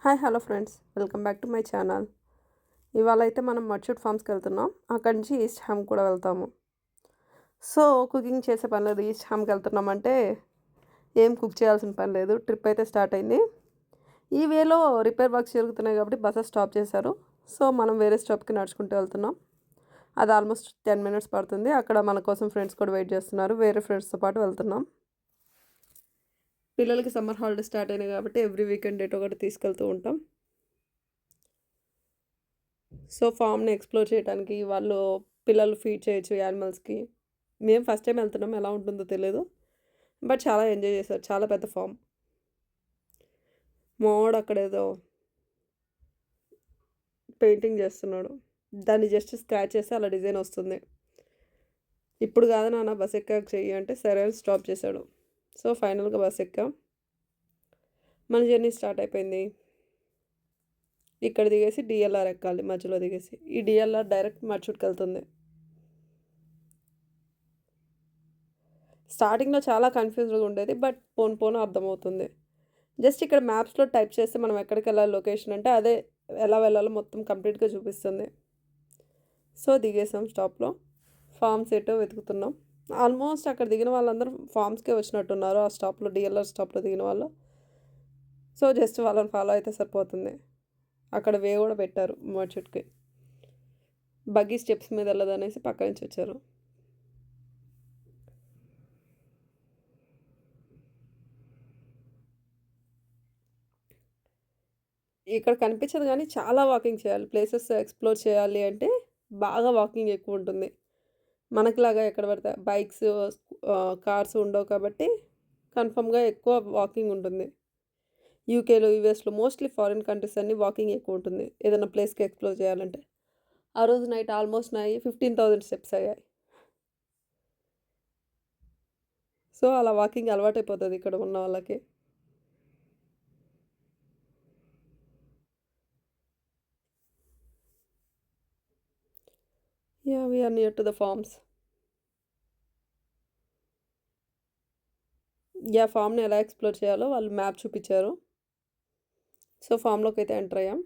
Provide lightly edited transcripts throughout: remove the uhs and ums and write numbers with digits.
Hi hello friends, welcome back to my channel. ఇవాళ అయితే మనం మర్చూట్ ఫార్మ్స్కి వెళ్తున్నాం. అక్కడి నుంచి ఈస్ట్ హామ్ కూడా వెళ్తాము. సో కుకింగ్ చేసే పని లేదు. ఈస్ట్ హామ్కి వెళ్తున్నామంటే ఏం కుక్ చేయాల్సిన పని లేదు. ట్రిప్ అయితే స్టార్ట్ అయింది. ఈ వేలో రిపేర్ వర్క్స్ జరుగుతున్నాయి కాబట్టి బస్సెస్ స్టాప్ చేశారు. సో మనం వేరే స్టాప్కి నడుచుకుంటూ వెళ్తున్నాం. అది ఆల్మోస్ట్ 10 మినిట్స్ పడుతుంది. అక్కడ మన కోసం ఫ్రెండ్స్ కూడా వెయిట్ చేస్తున్నారు. వేరే ఫ్రెండ్స్తో పాటు వెళ్తున్నాం. పిల్లలకి సమ్మర్ హాలిడేస్ స్టార్ట్ అయినాయి కాబట్టి ఎవ్రీ వీకెండ్ డేట్ ఒకటి తీసుకెళ్తూ ఉంటాం. సో ఫామ్ని ఎక్స్ప్లోర్ చేయడానికి వాళ్ళు పిల్లలు ఫీడ్ చేయొచ్చు యానిమల్స్కి. మేము ఫస్ట్ టైం వెళ్తున్నాం, ఎలా ఉంటుందో తెలియదు. బట్ చాలా ఎంజాయ్ చేశారు. చాలా పెద్ద ఫామ్. మావాడు అక్కడ ఏదో పెయింటింగ్ చేస్తున్నాడు. దాన్ని జస్ట్ స్క్రాచ్ చేస్తే అలా డిజైన్ వస్తుంది. ఇప్పుడు కాదు నాన్న, బస్ ఎక్కాక చెయ్యి అంటే సరే అని స్టాప్ చేశాడు. సో ఫైనల్గా బస్ ఎక్కాం. మన జర్నీ స్టార్ట్ అయిపోయింది. ఇక్కడ దిగేసి డిఎల్ఆర్ ఎక్కాలి. మధ్యలో దిగేసి ఈ డిఎల్ఆర్ డైరెక్ట్ మర్చూట్కి వెళ్తుంది. స్టార్టింగ్లో చాలా కన్ఫ్యూజ్గా ఉండేది, బట్ పోను పోను అర్థమవుతుంది. జస్ట్ ఇక్కడ మ్యాప్స్లో టైప్ చేస్తే మనం ఎక్కడికి వెళ్ళాలి లొకేషన్ అంటే అదే ఎలా వెళ్ళాలో మొత్తం కంప్లీట్గా చూపిస్తుంది. సో దిగేసాం స్టాప్లో. ఫామ్స్ ఏటో వెతుకుతున్నాం. ఆల్మోస్ట్ అక్కడ దిగిన వాళ్ళందరూ ఫామ్స్కే వచ్చినట్టున్నారు. ఆ స్టాప్లో, డిఎల్ఆర్ స్టాప్లో దిగిన వాళ్ళు. సో జస్ట్ వాళ్ళని ఫాలో అయితే సరిపోతుంది. అక్కడ వే కూడా పెట్టారు మర్చూట్కి. బగ్గీ స్టెప్స్ మీద వెళ్ళదనేసి పక్క నుంచి వచ్చారు. ఇక్కడ కనిపించదు కానీ చాలా వాకింగ్ చేయాలి. ప్లేసెస్ ఎక్స్ప్లోర్ చేయాలి అంటే బాగా వాకింగ్ ఎక్కువ ఉంటుంది. మనకులాగా ఎక్కడ పడితే బైక్స్, కార్స్ ఉండవు కాబట్టి కన్ఫర్మ్గా ఎక్కువ వాకింగ్ ఉంటుంది. యూకేలో, యూఎస్లో మోస్ట్లీ ఫారిన్ కంట్రీస్ అన్నీ వాకింగ్ ఎక్కువ ఉంటుంది ఏదైనా ప్లేస్కి ఎక్స్ప్లోర్ చేయాలంటే. ఆ రోజు నైట్ ఆల్మోస్ట్ 15,000 స్టెప్స్ అయ్యాయి. సో అలా వాకింగ్ అలవాటైపోతుంది ఇక్కడ ఉన్న వాళ్ళకి. Yeah, we are near to the farms. ఫామ్ని ఎలా ఎక్స్ప్లోర్ చేయాలో వాళ్ళు మ్యాప్ చూపించారు. సో ఫామ్లోకి అయితే ఎంటర్ అయ్యాం.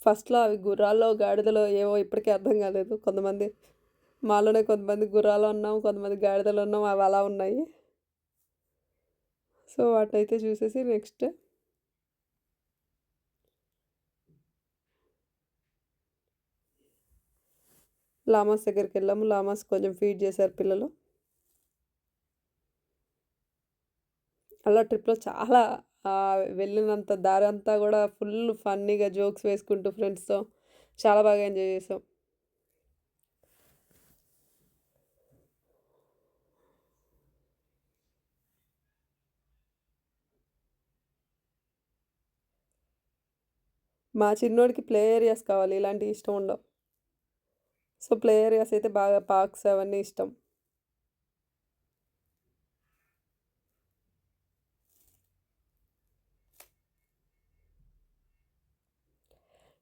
ఫస్ట్లో అవి గుర్రాల్లో, గాడిదలో ఏవో ఇప్పటికీ అర్థం కాలేదు. కొంతమంది మాలోనే కొంతమంది గుర్రాలు ఉన్నాం, కొంతమంది గాడిదలు ఉన్నాం, అవి అలా ఉన్నాయి. సో వాటినైతే చూసేసి నెక్స్ట్ లామాస్ దగ్గరికి వెళ్ళాము. లామాస్ కొంచెం ఫీడ్ చేశారు పిల్లలు. అలా ట్రిప్లో చాలా వెళ్ళినంత దారి అంతా కూడా ఫుల్ ఫన్నీగా జోక్స్ వేసుకుంటూ ఫ్రెండ్స్తో చాలా బాగా ఎంజాయ్ చేసాం. మా చిన్నోడికి ప్లే ఏరియాస్ కావాలి, ఇలాంటివి ఇష్టం ఉండవు. సో ప్లే ఏరియాస్ అయితే బాగా, పార్క్స్ అవన్నీ ఇష్టం.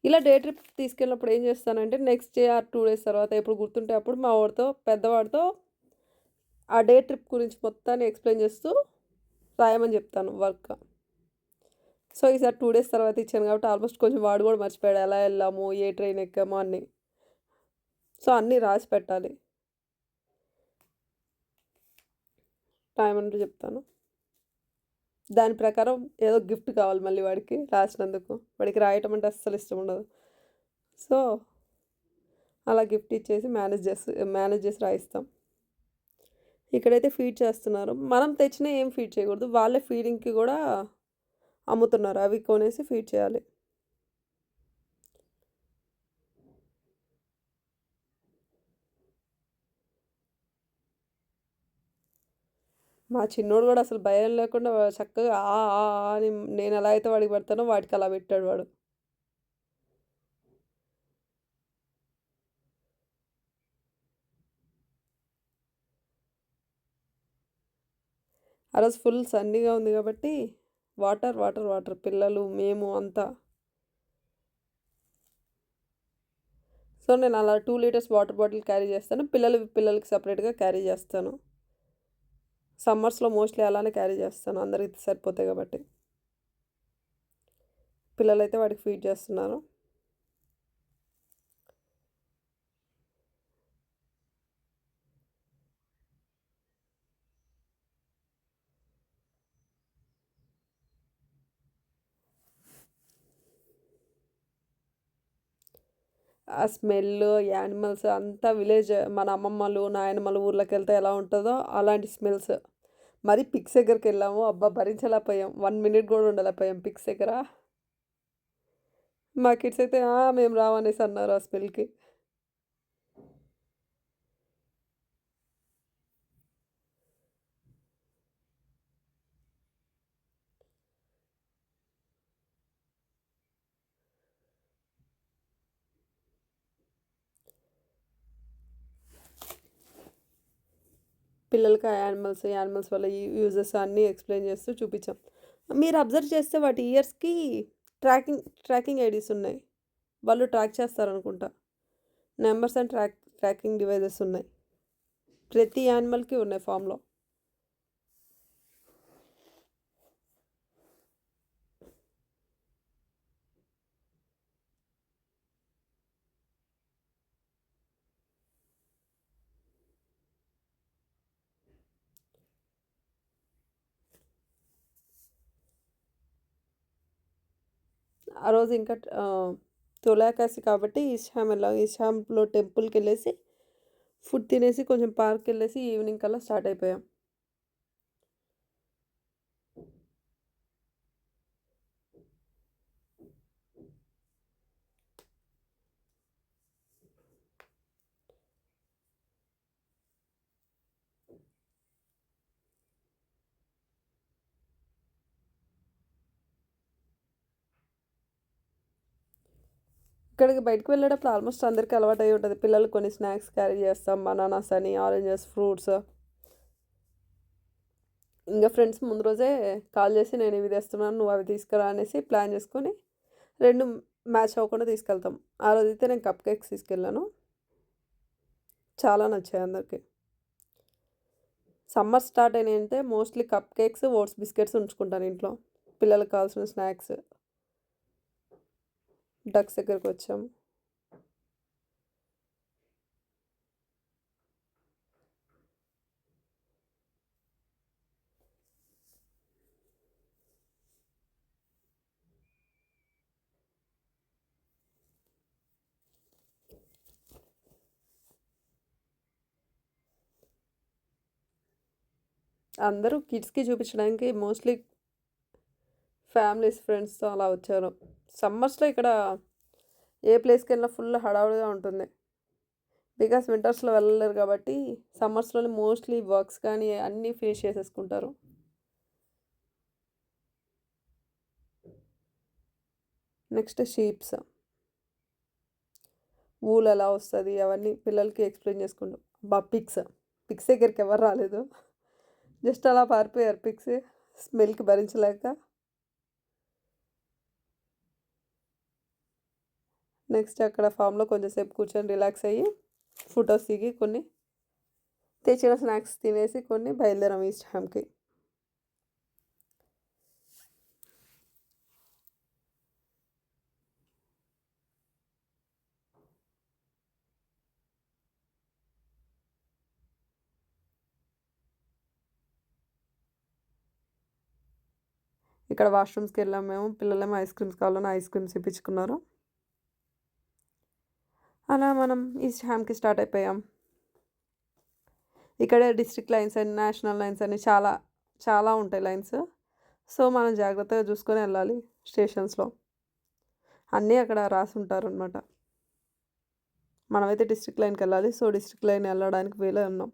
ఇలా డే ట్రిప్ తీసుకెళ్ళినప్పుడు ఏం చేస్తానంటే నెక్స్ట్ డే ఆర్ 2 డేస్ తర్వాత ఎప్పుడు గుర్తుంటే అప్పుడు మా వాడితో, పెద్దవాడితో ఆ డే ట్రిప్ గురించి మొత్తాన్ని ఎక్స్ప్లెయిన్ చేస్తూ రాయమని చెప్తాను వర్క్. సో ఈసారి 2 డేస్ తర్వాత ఇచ్చాను కాబట్టి ఆల్మోస్ట్ కొంచెం వాడు కూడా మర్చిపోయాడు, ఎలా వెళ్ళాము, ఏ ట్రైన్ ఎక్కాము అన్నీ. సో అన్నీ రాసి పెట్టాలి. రాయమంటూ చెప్తాను. దాని ప్రకారం ఏదో గిఫ్ట్ కావాలి మళ్ళీ వాడికి రాసినందుకు. వాడికి రాయటం అంటే అస్సలు ఇష్టం ఉండదు. సో అలా గిఫ్ట్ ఇచ్చేసి మేనేజ్ చేసి రాయిస్తాం. ఇక్కడైతే ఫీడ్ చేస్తున్నారు. మనం తెచ్చినా ఏం ఫీడ్ చేయకూడదు, వాళ్ళే ఫీడింగ్కి కూడా అమ్ముతున్నారు. అవి కొనేసి ఫీడ్ చేయాలి. మా చిన్నోడు కూడా అసలు భయం లేకుండా చక్కగా ఆ ఆ ఆ అని నేను ఎలా అయితే వాడికి పెడతానో వాడికి అలా పెట్టాడు వాడు. ఆ రోజు ఫుల్ సన్నీగా ఉంది కాబట్టి వాటర్ వాటర్ వాటర్, పిల్లలు, మేము అంతా. సో నేను అలా 2 లీటర్స్ వాటర్ బాటిల్ క్యారీ చేస్తాను. పిల్లలకి సపరేట్గా క్యారీ చేస్తాను. సమ్మర్స్లో మోస్ట్లీ అలానే క్యారీ చేస్తాను, అందరికి సరిపోతాయి కాబట్టి. పిల్లలైతే వాడికి ఫీడ్ చేస్తున్నారు. ఆ స్మెల్, యానిమల్స్ అంతా విలేజ్ మన అమ్మమ్మలు, నాయనమ్మల ఊర్లోకెళ్తే ఎలా ఉంటదో అలాంటి స్మెల్స్. మరి పిగ్స్ దగ్గరికెళ్ళాము. అబ్బా! భరించలేకపోయాం. 1 మినిట్ గూడా ఉండలేకపోయాం పిగ్స్ దగ్గర. మా కిడ్స్ అయితే మేము రామనేసి అన్నారు ఆ స్మెల్‌కి. పిల్లలకి ఆ యానిమల్స్ వల్ల యూజెస్ అన్నీ ఎక్స్‌ప్లెయిన్ చేస్తూ చూపించాం. మీరు అబ్జర్వ్ చేస్తే వాటి ఇయర్స్‌కి ట్రాకింగ్ ఐడీస్ ఉన్నాయి. వాళ్ళు ట్రాక్ చేస్తారనుకుంటా. నంబర్స్ అండ్ ట్రాకింగ్ డివైసెస్ ఉన్నాయి. ప్రతి యానిమల్‌కి ఉన్నాయి ఫామ్‌లో. ఆ రోజు ఇంకా తులాకాశి కాబట్టి ఇస్హాంలో టెంపుల్‌కెళ్ళేసి ఫుడ్ తినేసి కొంచెం పార్క్‌కెళ్ళేసి ఈవినింగ్ కల్లా స్టార్ట్ అయిపోయాం. ఇక్కడికి బయటకి వెళ్ళేటప్పుడు ఆల్మోస్ట్ అందరికీ అలవాటయ్యి ఉంటది. పిల్లలకి కొన్ని స్నాక్స్ క్యారీ చేస్తాం. బనానాస్ అని, ఆరెంజెస్, ఫ్రూట్స్. ఇంక ఫ్రెండ్స్ ముందు రోజే కాల్ చేసి నేను ఇవి తెస్తున్నాను. నువ్వు అవి తీసుకురా అనేసి ప్లాన్ చేసుకొని 2 మ్యాచ్ అవ్వకుండా తీసుకెళ్తాం. ఆ రోజైతే నేను కప్ కేక్స్ తీసుకెళ్ళాను. చాలా నచ్చాయి అందరికి. సమ్మర్ స్టార్ట్ అయినాయంటే mostly cupcakes, oats biscuits ఉంచుకుంటాను ఇంట్లో. పిల్లలకి కావాల్సిన స్నాక్స్. డక్స్ దగ్గరకొచ్చాం. అందరూ కిడ్స్‌కి చూపించడానికి మోస్ట్‌లీ ఫ్యామిలీస్, ఫ్రెండ్స్‌తో అలా వచ్చారు. సమ్మర్స్‌లో ఇక్కడ ఏ ప్లేస్‌కెళ్ళినా ఫుల్ హడావుడిగా ఉంటుంది. బికాస్ వింటర్స్‌లో వెళ్ళలేరు కాబట్టి సమ్మర్స్‌లోనే మోస్ట్‌లీ వర్క్స్ కానీ అన్నీ ఫినిష్ చేసేసుకుంటారు. Next sheeps. వూల్ ఎలా వస్తది అవన్నీ పిల్లలకి ఎక్స్‌ప్లెయిన్ చేసుకుంటూ పిగ్స్ దగ్గరికి ఎవరు రాలేదు. జస్ట్ అలా పారిపోయారు పిగ్స్ స్మెల్‌కి భరించలేక. నెక్స్ట్ అక్కడ ఫామ్‌లో కొంచెం సేపు కూర్చొని రిలాక్స్ అయ్యి ఫోటోస్ దిగి కొన్ని తెచ్చిన స్నాక్స్ తినేసి కొన్ని బయలుదేరాం ఈస్ట్ హ్యామ్‌కి. ఇక్కడ వాష్‌రూమ్స్‌కెళ్ళాం మేము. పిల్లలేమో ఐస్ క్రీమ్స్ కావాలని ఐస్ క్రీమ్స్ ఇప్పించుకున్నారు. అలా మనం ఈస్ట్ హ్యామ్‌కి స్టార్ట్ అయిపోయాం. ఇక్కడే డిస్ట్రిక్ట్ లైన్స్ అని, నేషనల్ లైన్స్ అని చాలా, చాలా ఉంటాయి లైన్స్. సో, మనం జాగ్రత్తగా చూసుకొని వెళ్ళాలి స్టేషన్స్‌లో. అన్నీ అక్కడ రాసుంటారనమాట. మనమైతే డిస్ట్రిక్ట్ లైన్‌కెళ్ళాలి. సో, డిస్ట్రిక్ట్ లైన్ వెళ్ళడానికి వేలో ఉన్నాం.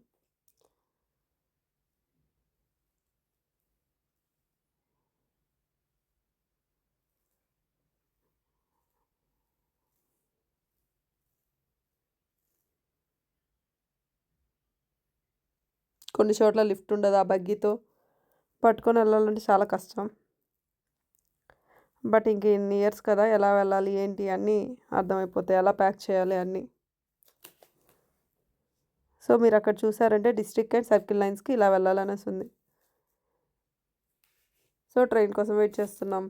కొన్ని చోట్ల లిఫ్ట్ ఉండదు. ఆ బగ్గీతో పట్టుకొని వెళ్ళాలంటే చాలా కష్టం. బట్ ఇంక ఇన్ని ఇయర్స్ కదా! ఎలా వెళ్ళాలి, ఏంటి అన్నీ అర్థమైపోతాయి. ఎలా ప్యాక్ చేయాలి అన్నీ. సో, మీరక్కడ చూసారంటే డిస్ట్రిక్ట్ అండ్ సర్కిల్ లైన్స్‌కి ఇలా వెళ్ళాలనేసుంది. సో, ట్రైన్ కోసం వెయిట్ చేస్తున్నాం.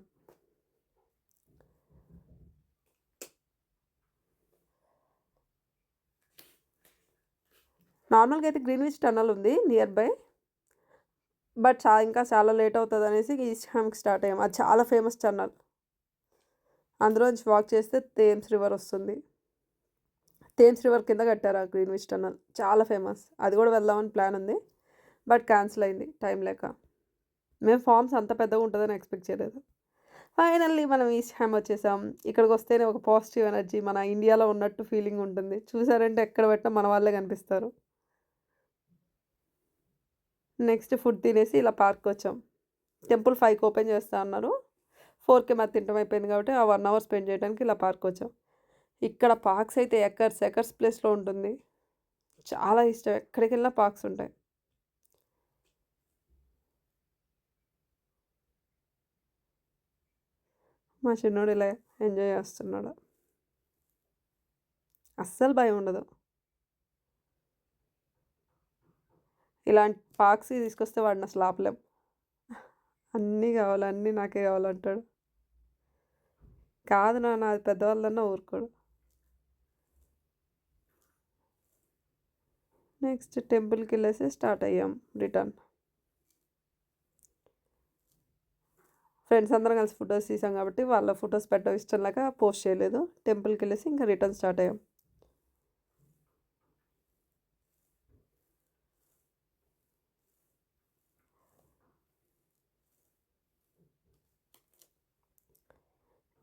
నార్మల్గా అయితే గ్రీన్విచ్ టన్నల్ ఉంది నియర్ బై, బట్ ఇంకా చాలా లేట్ అవుతుంది అనేసి ఈస్ట్ హ్యామ్కి స్టార్ట్ అయ్యాం. అది చాలా ఫేమస్ టన్నల్, అందులో నుంచి వాక్ చేస్తే థేమ్స్ రివర్ వస్తుంది. థేమ్స్ రివర్ కింద కట్టారు ఆ గ్రీన్విచ్ టన్నల్, చాలా ఫేమస్. అది కూడా వెళ్దామని ప్లాన్ ఉంది, బట్ క్యాన్సిల్ అయింది టైం లేక. మేము ఫామ్స్ అంత పెద్దగా ఉంటుందని ఎక్స్పెక్ట్ చేయలేదు. ఫైనల్లీ మనం ఈస్ట్ హ్యామ్ వచ్చేసాం. ఇక్కడికి వస్తేనే ఒక పాజిటివ్ ఎనర్జీ, మన ఇండియాలో ఉన్నట్టు ఫీలింగ్ ఉంటుంది. చూసారంటే ఎక్కడ పెట్టినా మన వాళ్ళే కనిపిస్తారు. నెక్స్ట్ ఫుడ్ తినేసి ఇలా పార్క్ వచ్చాం. టెంపుల్ 5కి ఓపెన్ చేస్తా అన్నారు, 4కి మరి తింటం అయిపోయింది కాబట్టి ఆ 1 అవర్ స్పెండ్ చేయడానికి ఇలా పార్క్ వచ్చాం. ఇక్కడ పార్క్స్ అయితే ఎకర్స్ ప్లేస్లో ఉంటుంది. చాలా ఇష్టం, ఎక్కడికి వెళ్ళినా పార్క్స్ ఉంటాయి. మా చిన్నోడు ఇలా ఎంజాయ్ చేస్తున్నాడు, అస్సలు భయం ఉండదు. ఇలాంటి పార్క్స్కి తీసుకొస్తే వాడిని అసలు ఆపలేం. అన్నీ కావాలి, అన్నీ నాకే కావాలంటాడు. కాదు నాన్న అది పెద్దవాళ్ళన్నా ఊరుకోడు. నెక్స్ట్ టెంపుల్కి వెళ్ళేసి స్టార్ట్ అయ్యాం రిటర్న్. ఫ్రెండ్స్ అందరం కలిసి ఫొటోస్ తీసాం కాబట్టి వాళ్ళ ఫొటోస్ పెట్టడం ఇష్టం లేక పోస్ట్ చేయలేదు. టెంపుల్కి వెళ్ళేసి ఇంకా రిటర్న్ స్టార్ట్ అయ్యాం.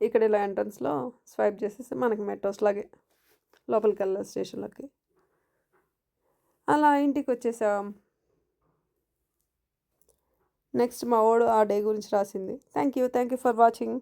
ఇక్కడ ఇలా ఎంట్రన్స్లో స్వైప్ చేసేసి మనకి మెట్రోస్ లాగే లోపలికి వెళ్ళాలి స్టేషన్లోకి. అలా ఇంటికి వచ్చేసాం. నెక్స్ట్ మా వాడు ఆ డే గురించి రాసింది. Thank you for watching.